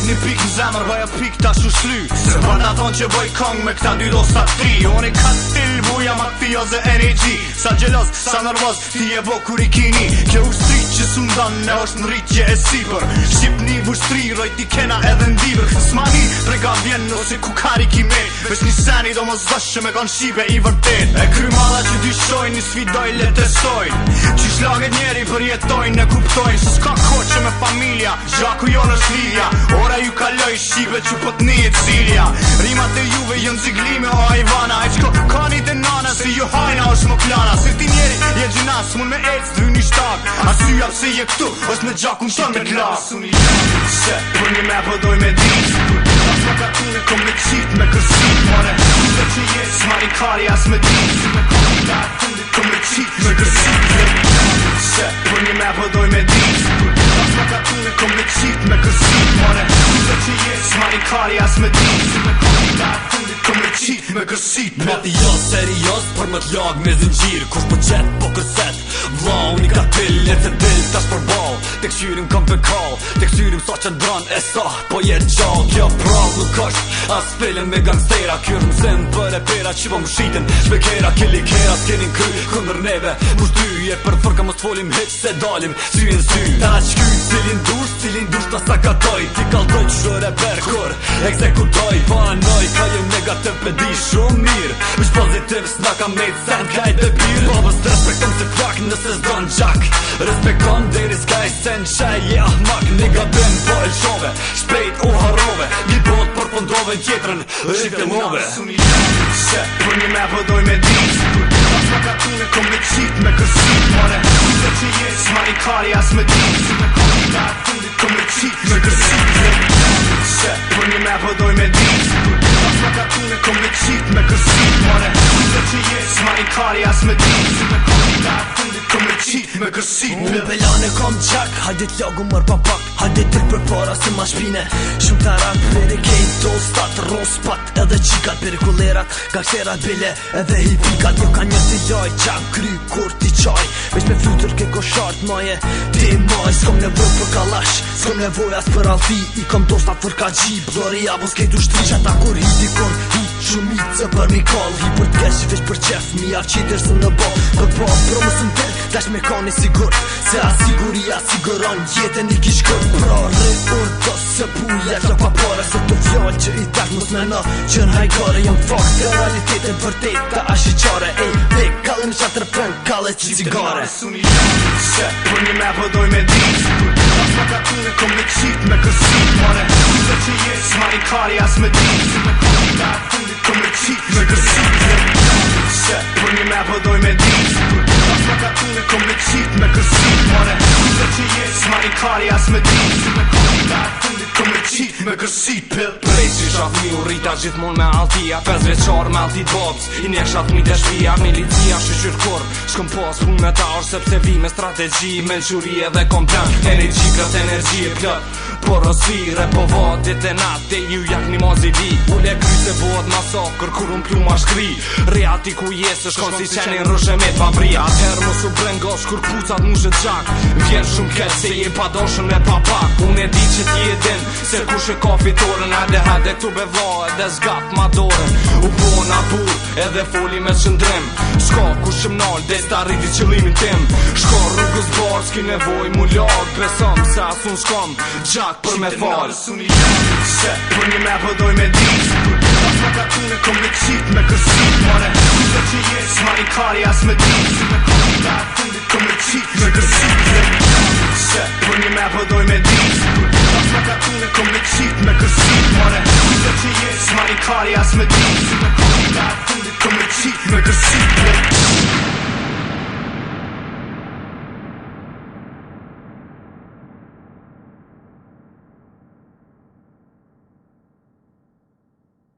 Një pik në zemër, vaja pik ta shushly. Se banda ton që boj kong me këta dy dosta tri. Unë i ka stil, buja ma fioze energy. Sa gjelos, sa nervoz, ti e bo kur i kini. Kjo ushtri që s'mdan ne është në rritje e sipër. Shqipni vushtri, rojti kena edhe ndibër. S'mani prega vjen ose kukari ki me. Vesh një seni do mos dhash që me kon shqipe i vërtet. E krymalla që dyshojnë, një sfidoj le testojnë. Që shlaget njeri për jetojnë, ne kuptojnë. Se s'ka ko që me familja, zhaku jo në shlidja. Ora ju kaloj shqipe që po t'ni e cilja. Rimat e juve jën ziglime o ajvana. E qko kanit e nana se ju hajna është më plana. Se ti njeri je gjinas mun me ec dhry një shtak. Asyja pse je këtu është me gjakun ton me klak. Se për një me përdoj me dit. As më katune kom me qit me kërsit more. Dhe që je s'mari kari as me dit. Kom me qit me kërsit. Se për një me përdoj me dit. As më katune kom me qit me kërsit more. Dhe që je s'mari kari as me dit. Kom me qit me kërsit. Mati jo serios për më t'lag me zingjir. Kush po qet po kërset. Vla unë i ka til, e të dil tash për bal. Tek shyrim kam për kall. Tek shyrim sa që ndran e sa po jet gjall. Kjo prav nuk është as film me gangstera. Kjo mësim për e pera që po më shiten. Shpekera, kili kera s'kenin kry kundër neve. Mush dy e për fërka mos t'folim heq se dalim sy në sy. Ta qky cilin dush ta sakatoj. Ti kalltoj që reper kur ekzekutoj. Panoj ka jem negativ pe di shumë mirë. Mish pozitiv s'na kam nejt sen kajt e birë. Babës të respektom se flak nëse s'don gjak. Respektom deri s'kaj sen qaj je ahmak. Nigga bim po e lshove, shpejt u harrove. Një bot për pëndrove në tjetërën riftemove. Se për një me përdoj me dit. As më katune kom me qit me kërsit more. Dhe që je s'mari kari as me dit. Kom me qit me kërsit. Se për një me përdoj me dit. As më katune kom me qit me kërsit more. Dhe që je s'mari kari as me dit. Kom me qit me kërsit. Unë pelane kom gjak, hajde t'lagu mër papak. Hajde t'il për para se ma shpine. Shumë të rak, pere kejt, do stat, rospat. Edhe qikat, perikulerat, gakserat, bile. Edhe hipikat, jo ka një t'i laj. Qak, kry, kur t'i qaj. Vesh me flutur ke koshart, maje. Ti maj, s'kom nevoj për kalash. S'kom nevoj as për alti. I kom do stat për ka gjib. Blori abos kejt u shtri. Qata kur hiti kon, shumicë për mi kall. Hi për t'kesh, vesh për qef. Mi av qitër së në bo. Për po, pro më sën tër, tash me kani sigur. Se asiguria siguron jetën i kish kër. Pra rri urdo se puja kjo pa pare. Se të fjall që i tak mus me na që n'hajgare. Jëm fakt të realitetin vërtet ta ashi qare. Ej, dhe kallim qatë refren, kalle që cigare. Se për një me përdoj me dit. As më katune kom me qit me kërsit more. Dhe që je s'mari kari as me dit. Kom me qit me kërsit. Se për një me përdoj me dit. As më katune kom me qit me kërsit more. Dhe që je s'mari kari as me dit. Kom me qit me kërsit pill. Prej që shafmi u rrita gjithmon me altia. 5 veçar me altit bobs. I një shafmi të shpia. Milicia shqyqyr kur shkom pas pun me ta orë. Sepse vi me strategji, menquri edhe komplan. Energi krat energi e plët. Por osire po vatit e nate. Ju jak një mozili. Ule kry se bot masakër kur unë plu ma shkri. Reati ku jesë shkon si qenin rëshe me t'pabri. Atëher mos u brengosh kur kpucat mushe t'gjak. Vjen shumë keq se je padoshën me papak. Unë e di që ti e din se kush e ka fitoren. Hade këtu be vla edhe zgat ma dorën. U bona bur edhe foli me qëndrim. Shka kush më nal des ta rriti qëllimin tim. Shka rrugës bar s'ki nevoj mu lag. Besom se asun shkom gjak për me fal. Se për një me përdoj me dit. As më katune kom me qit me kërsit more. Dhe që je s'mari kari as me dit. Kom me qit me kërsit. Se për një me përdoj me dit. As më katune kom me qit me kërsit more. Dhe që je s'mari kari as me dit. Kom me qit me kërsit.